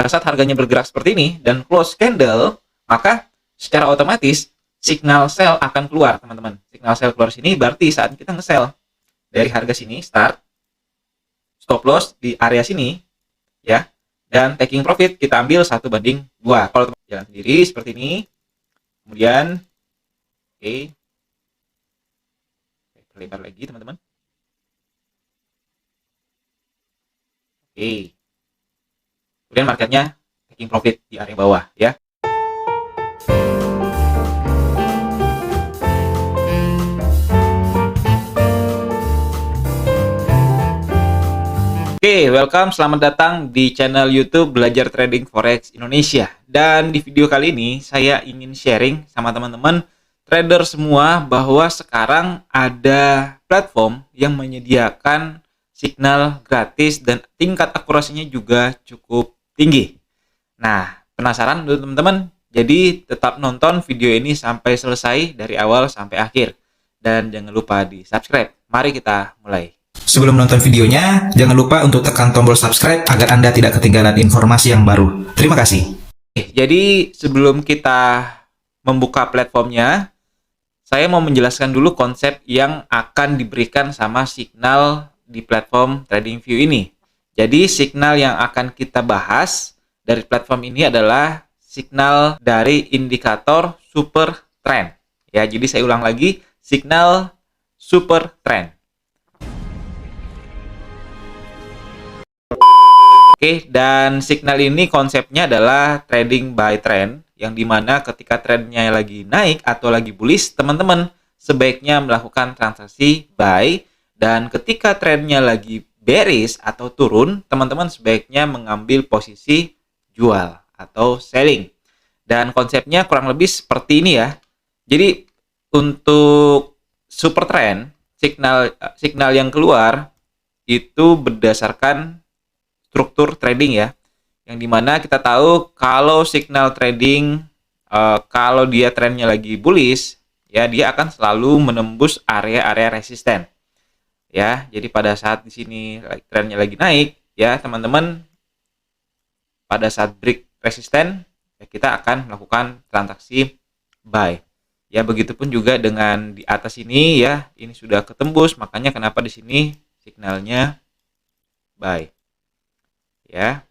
Pada saat harganya bergerak seperti ini dan close candle, maka secara otomatis signal sell akan keluar, teman-teman. Signal sell keluar sini berarti saat kita nge-sell dari harga sini, start, stop loss di area sini, ya, dan taking profit kita ambil 1/2. Kalau teman jalan sendiri seperti ini, kemudian, oke, lebar lagi, teman-teman. Oke. Kemudian marketnya taking profit di area bawah, ya. Oke, welcome, selamat datang di channel YouTube Belajar Trading Forex Indonesia. Dan di video kali ini saya ingin sharing sama teman-teman trader semua bahwa sekarang ada platform yang menyediakan signal gratis dan tingkat akurasinya juga cukup tinggi. Nah, penasaran teman-teman? Jadi tetap nonton video ini sampai selesai dari awal sampai akhir. Dan jangan lupa di subscribe. Mari kita mulai. Sebelum menonton videonya, jangan lupa untuk tekan tombol subscribe agar Anda tidak ketinggalan informasi yang baru. Terima kasih. Jadi sebelum kita membuka platformnya, saya mau menjelaskan dulu konsep yang akan diberikan sama signal di platform TradingView ini. Jadi signal yang akan kita bahas dari platform ini adalah signal dari indikator super trend. Ya, jadi saya ulang lagi, signal super trend. Oke, dan signal ini konsepnya adalah trading by trend, yang dimana ketika trendnya lagi naik atau lagi bullish, teman-teman sebaiknya melakukan transaksi buy, dan ketika trendnya lagi bearish atau turun, teman-teman sebaiknya mengambil posisi jual atau selling. Dan konsepnya kurang lebih seperti ini ya. Jadi untuk super trend, signal yang keluar itu berdasarkan struktur trading ya, yang dimana kita tahu kalau signal trading kalau dia trennya lagi bullish ya, dia akan selalu menembus area-area resisten ya. Jadi pada saat di sini trennya lagi naik ya teman-teman, pada saat break resisten ya, kita akan melakukan transaksi buy ya. Begitupun juga dengan di atas ini ya, ini sudah ketembus, makanya kenapa di sini signalnya buy ya.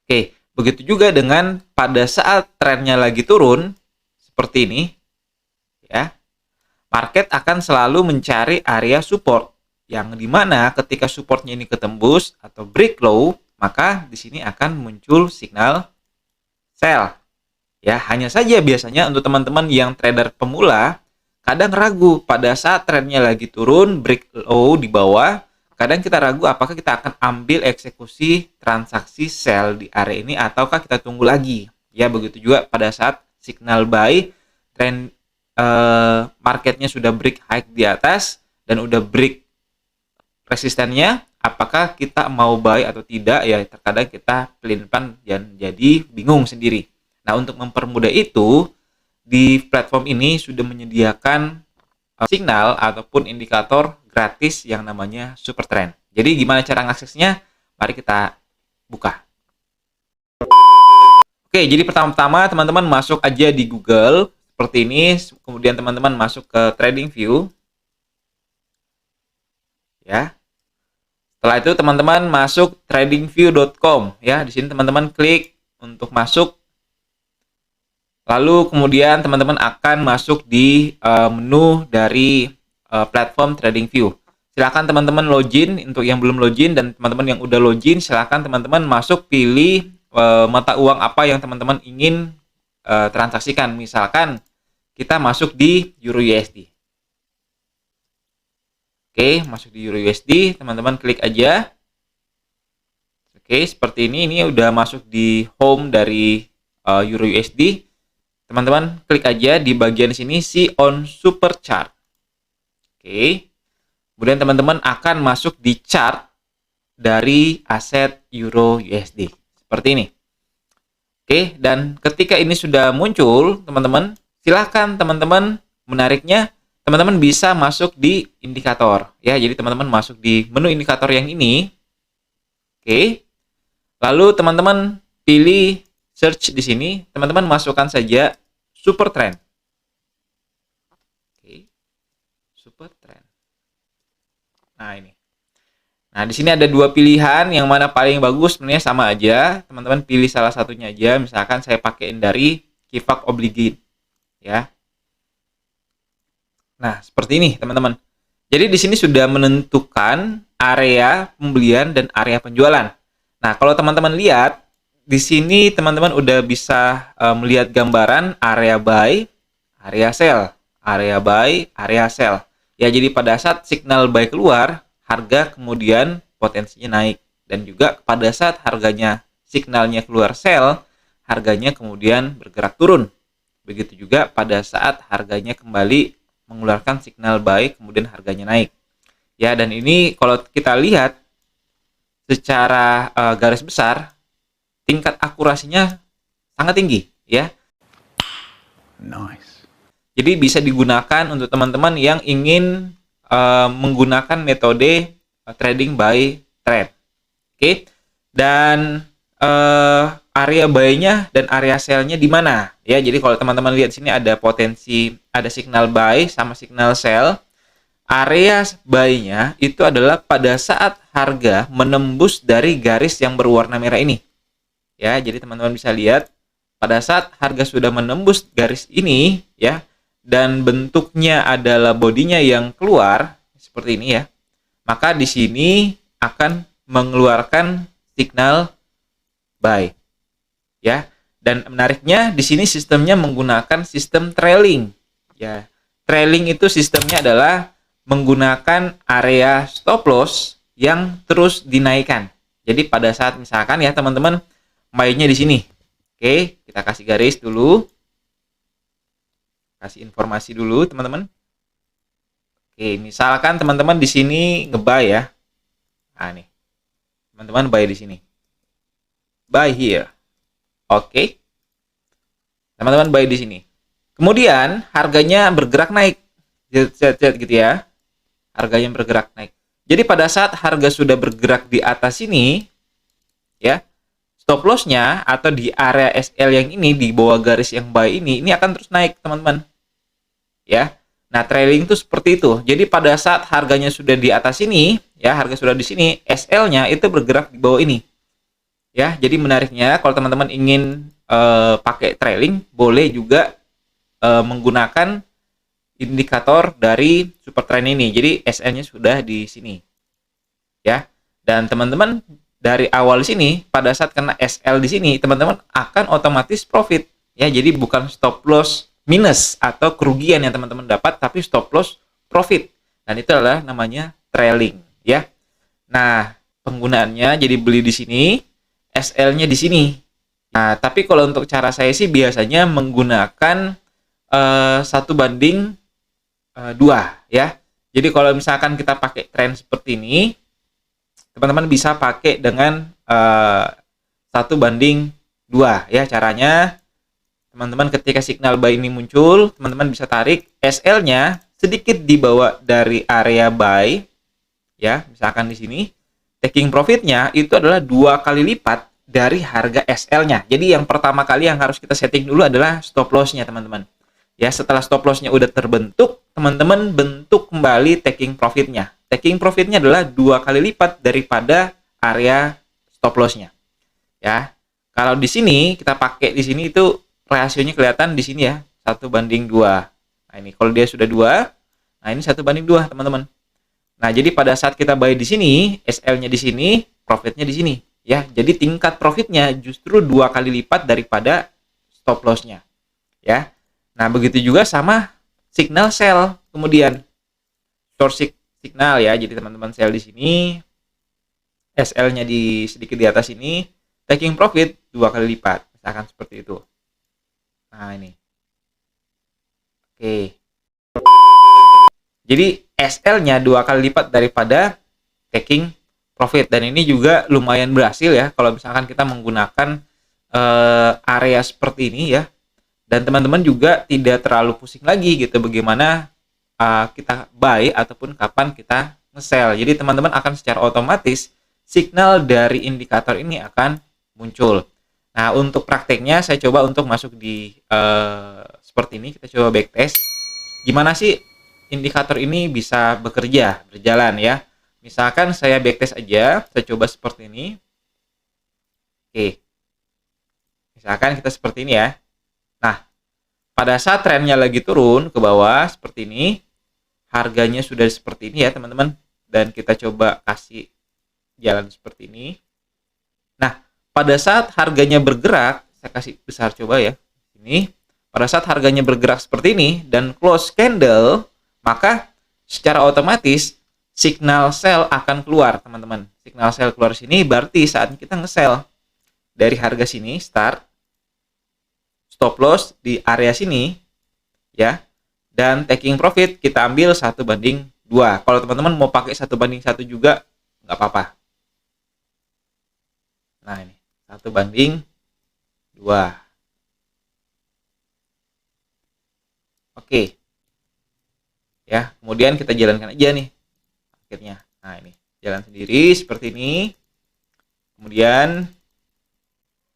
Oke, begitu juga dengan pada saat trennya lagi turun seperti ini ya, market akan selalu mencari area support, yang dimana ketika supportnya ini ketembus atau break low, maka di sini akan muncul signal sell ya. Hanya saja biasanya untuk teman-teman yang trader pemula kadang ragu pada saat trennya lagi turun, break low di bawah, kadang kita ragu apakah kita akan ambil eksekusi transaksi sell di area ini ataukah kita tunggu lagi ya. Begitu juga pada saat signal buy, trend marketnya sudah break high di atas dan udah break resistennya, apakah kita mau buy atau tidak ya. Terkadang kita pelin-pelan dan jadi bingung sendiri. Nah, untuk mempermudah itu, di platform ini sudah menyediakan signal ataupun indikator gratis yang namanya super trend. Jadi gimana cara ngaksesnya? Mari kita buka. Oke, jadi pertama-tama teman-teman masuk aja di Google seperti ini, kemudian teman-teman masuk ke TradingView ya. Setelah itu teman-teman masuk tradingview.com ya. Di sini teman-teman klik untuk masuk. Lalu kemudian teman-teman akan masuk di menu dari platform TradingView. Silakan teman-teman login. Untuk yang belum login dan teman-teman yang udah login, silakan teman-teman masuk, pilih mata uang apa yang teman-teman ingin transaksikan. Misalkan kita masuk di Euro USD. Oke, masuk di Euro USD, teman-teman klik aja. Oke, seperti ini. Ini udah masuk di home dari Euro USD. Teman-teman klik aja di bagian sini, see on super chart. Oke. Kemudian teman-teman akan masuk di chart dari aset Euro USD. Seperti ini. Oke, dan ketika ini sudah muncul, teman-teman, silahkan teman-teman menariknya. Teman-teman bisa masuk di indikator ya. Jadi teman-teman masuk di menu indikator yang ini. Oke. Lalu teman-teman pilih search di sini, teman-teman masukkan saja super trend. Oke. Super trend. Nah, ini. Nah, di sini ada dua pilihan, yang mana paling bagus sebenarnya sama aja. Teman-teman pilih salah satunya aja. Misalkan saya pakaiin dari Kifak Obligate, ya. Nah, seperti ini, teman-teman. Jadi di sini sudah menentukan area pembelian dan area penjualan. Nah, kalau teman-teman lihat di sini teman-teman udah bisa melihat gambaran area buy, area sell, area buy, area sell. Ya, jadi pada saat signal buy keluar, harga kemudian potensinya naik, dan juga pada saat harganya signalnya keluar sell, harganya kemudian bergerak turun. Begitu juga pada saat harganya kembali mengeluarkan signal buy, kemudian harganya naik. Ya, dan ini kalau kita lihat secara garis besar, tingkat akurasinya sangat tinggi, ya. Nice. Jadi bisa digunakan untuk teman-teman yang ingin menggunakan metode trading by trend. Oke. Dan area buy-nya dan area sell-nya di mana? Ya, jadi kalau teman-teman lihat sini ada potensi, ada signal buy sama signal sell. Area buy-nya itu adalah pada saat harga menembus dari garis yang berwarna merah ini. Ya, jadi teman-teman bisa lihat pada saat harga sudah menembus garis ini, ya, dan bentuknya adalah bodinya yang keluar seperti ini, ya, maka di sini akan mengeluarkan signal buy, ya. Dan menariknya di sini sistemnya menggunakan sistem trailing, ya. Trailing itu sistemnya adalah menggunakan area stop loss yang terus dinaikkan. Jadi pada saat misalkan, ya, teman-teman buy-nya di sini. Oke, kita kasih garis dulu. Kasih informasi dulu, teman-teman. Oke, misalkan teman-teman di sini nge-buy, ya. Nah, nih. Teman-teman buy di sini. Buy here. Oke. Teman-teman buy di sini. Kemudian harganya bergerak naik. Gitu, ya. Harganya bergerak naik. Jadi pada saat harga sudah bergerak di atas sini, ya, stop loss-nya atau di area SL yang ini, di bawah garis yang buy ini akan terus naik, teman-teman. Ya. Nah, trailing itu seperti itu. Jadi pada saat harganya sudah di atas sini, ya, harga sudah di sini, SL-nya itu bergerak di bawah ini. Ya, jadi menariknya kalau teman-teman ingin pakai trailing, boleh juga menggunakan indikator dari super trend ini. Jadi SL-nya sudah di sini. Ya. Dan teman-teman dari awal sini, pada saat kena SL di sini, teman-teman akan otomatis profit. Ya, jadi bukan stop loss minus atau kerugian yang teman-teman dapat, tapi stop loss profit. Dan itu adalah namanya trailing, ya. Nah, penggunaannya jadi beli di sini, SL-nya di sini. Nah, tapi kalau untuk cara saya sih biasanya menggunakan 1:2, ya. Jadi kalau misalkan kita pakai tren seperti ini, teman-teman bisa pakai dengan 1:2, ya. Caranya, teman-teman ketika signal buy ini muncul, teman-teman bisa tarik SL-nya sedikit di bawah dari area buy, ya. Misalkan di sini, taking profit-nya itu adalah 2 kali lipat dari harga SL-nya. Jadi yang pertama kali yang harus kita setting dulu adalah stop loss-nya, teman-teman. Ya, setelah stop loss-nya udah terbentuk, teman-teman bentuk kembali taking profit-nya. Taking profit-nya adalah 2 kali lipat daripada area stop loss-nya. Ya. Kalau di sini kita pakai di sini itu rasionya kelihatan di sini, ya, 1:2. Nah, ini kalau dia sudah 2, nah ini 1:2, teman-teman. Nah, jadi pada saat kita buy di sini, SL-nya di sini, profit-nya di sini, ya. Jadi tingkat profit-nya justru 2 kali lipat daripada stop loss-nya, ya. Nah, begitu juga sama signal sell kemudian. Short signal, ya. Jadi teman-teman sell di sini, SL-nya di sedikit di atas ini, taking profit 2 kali lipat, misalkan seperti itu. Nah, ini. Oke. Jadi SL-nya 2 kali lipat daripada taking profit, dan ini juga lumayan berhasil, ya, kalau misalkan kita menggunakan area seperti ini, ya. Dan teman-teman juga tidak terlalu pusing lagi gitu bagaimana kita buy ataupun kapan kita nge-sell. Jadi teman-teman akan secara otomatis signal dari indikator ini akan muncul. Nah, untuk prakteknya saya coba untuk masuk di seperti ini, kita coba backtest. Gimana sih indikator ini bisa bekerja, berjalan ya. Misalkan saya backtest aja, saya coba seperti ini. Oke. Misalkan kita seperti ini ya. Nah, pada saat trennya lagi turun ke bawah seperti ini, harganya sudah seperti ini ya teman-teman, dan kita coba kasih jalan seperti ini. Nah, pada saat harganya bergerak, saya kasih besar coba ya, ini. Pada saat harganya bergerak seperti ini dan close candle, maka secara otomatis signal sell akan keluar teman-teman. Signal sell keluar sini berarti saat kita nge-sell dari harga sini, start, stop loss di area sini ya, dan taking profit kita ambil 1/2. Kalau teman-teman mau pakai 1/1 juga nggak apa-apa. Nah ini 1/2. Oke ya, kemudian kita jalankan aja nih akhirnya. Nah ini jalan sendiri seperti ini. Kemudian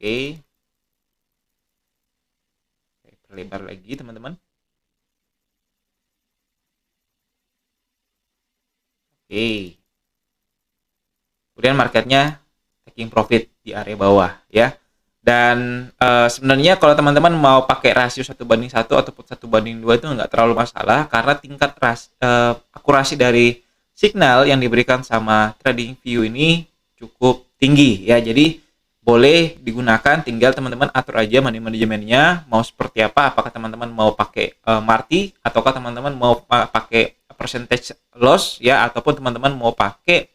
oke, saya perlebar lagi teman-teman. Oke. Kemudian marketnya taking profit di area bawah ya. Dan sebenarnya kalau teman-teman mau pakai rasio 1/1 ataupun 1/2 itu nggak terlalu masalah, karena tingkat akurasi dari signal yang diberikan sama TradingView ini cukup tinggi ya. Jadi boleh digunakan, tinggal teman-teman atur aja money manajemennya mau seperti apa. Apakah teman-teman mau pakai marti, ataukah teman-teman mau pakai percentage loss ya, ataupun teman-teman mau pakai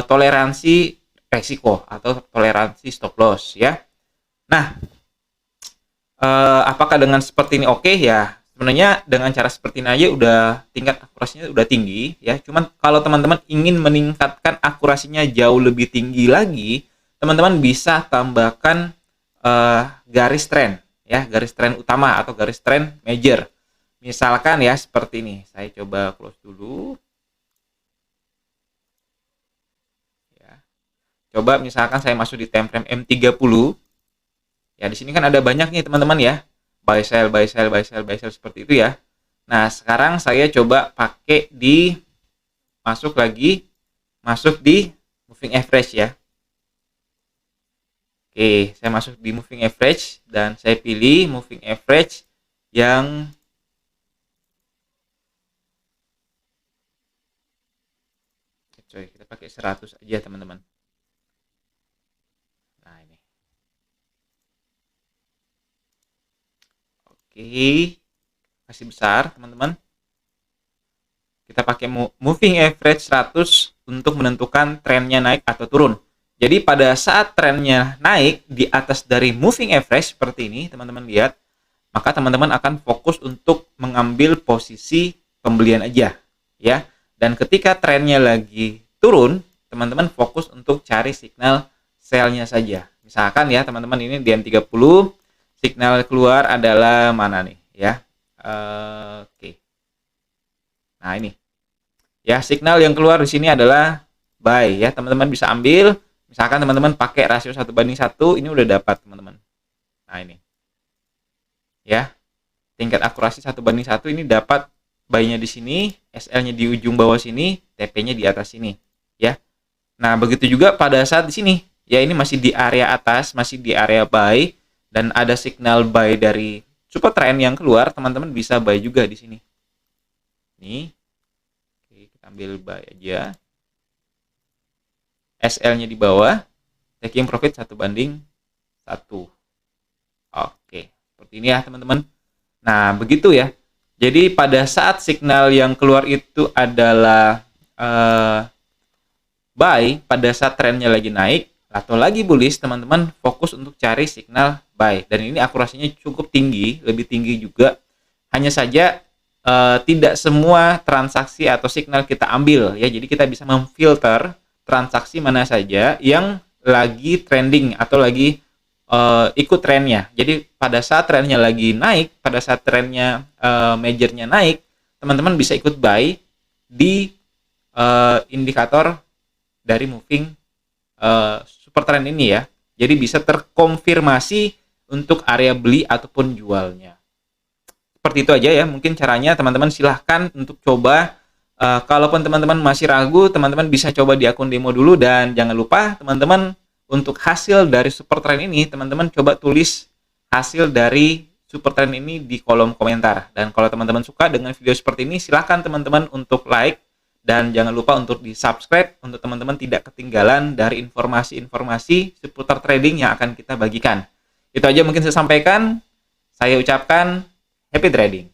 toleransi resiko atau toleransi stop loss ya. Nah, apakah dengan seperti ini oke ya? Sebenarnya dengan cara seperti ini aja udah tingkat akurasinya udah tinggi ya. Cuman kalau teman-teman ingin meningkatkan akurasinya jauh lebih tinggi lagi, teman-teman bisa tambahkan garis trend ya, garis trend utama atau garis trend major. Misalkan ya seperti ini. Saya coba close dulu. Ya. Coba misalkan saya masuk di time frame M30. Ya, di sini kan ada banyak nih teman-teman ya. Buy sell, buy sell, buy sell, buy sell seperti itu ya. Nah, sekarang saya coba pakai di masuk di moving average ya. Oke, saya masuk di moving average dan saya pilih moving average yang kita pakai 100 aja teman-teman. Nah, ini. Oke, kasih besar teman-teman. Kita pakai moving average 100 untuk menentukan trennya naik atau turun. Jadi pada saat trennya naik di atas dari moving average seperti ini, teman-teman lihat, maka teman-teman akan fokus untuk mengambil posisi pembelian aja ya. Dan ketika trennya lagi turun, teman-teman fokus untuk cari signal sell-nya saja. Misalkan ya teman-teman, ini di M30 signal keluar adalah mana nih ya. Oke. Nah, ini. Ya, signal yang keluar di sini adalah buy ya. Teman-teman bisa ambil. Misalkan teman-teman pakai rasio 1/1, ini udah dapat teman-teman. Nah, ini. Ya. Tingkat akurasi 1/1 ini dapat buy-nya di sini, SL-nya di ujung bawah sini, TP-nya di atas sini, ya. Nah, begitu juga pada saat di sini. Ya, ini masih di area atas, masih di area buy. Dan ada signal buy dari support trend yang keluar, teman-teman bisa buy juga di sini. Nih, oke, kita ambil buy aja. SL-nya di bawah, taking profit 1/1. Oke, seperti ini ya teman-teman. Nah, begitu ya. Jadi pada saat signal yang keluar itu adalah buy, pada saat trennya lagi naik atau lagi bullish, teman-teman fokus untuk cari signal buy. Dan ini akurasinya cukup tinggi, lebih tinggi juga. Hanya saja tidak semua transaksi atau signal kita ambil ya. Jadi kita bisa memfilter transaksi mana saja yang lagi trending atau lagi ikut trennya. Jadi pada saat trennya lagi naik, pada saat trennya majornya naik, teman-teman bisa ikut buy di indikator dari moving super trend ini ya. Jadi bisa terkonfirmasi untuk area beli ataupun jualnya. Seperti itu aja ya, mungkin caranya teman-teman silahkan untuk coba. Kalaupun teman-teman masih ragu, teman-teman bisa coba di akun demo dulu, dan jangan lupa teman-teman untuk hasil dari super trend ini, teman-teman coba tulis hasil dari super trend ini di kolom komentar. Dan kalau teman-teman suka dengan video seperti ini, silahkan teman-teman untuk like, dan jangan lupa untuk di subscribe untuk teman-teman tidak ketinggalan dari informasi-informasi seputar trading yang akan kita bagikan. Itu aja mungkin saya sampaikan. Saya ucapkan happy trading.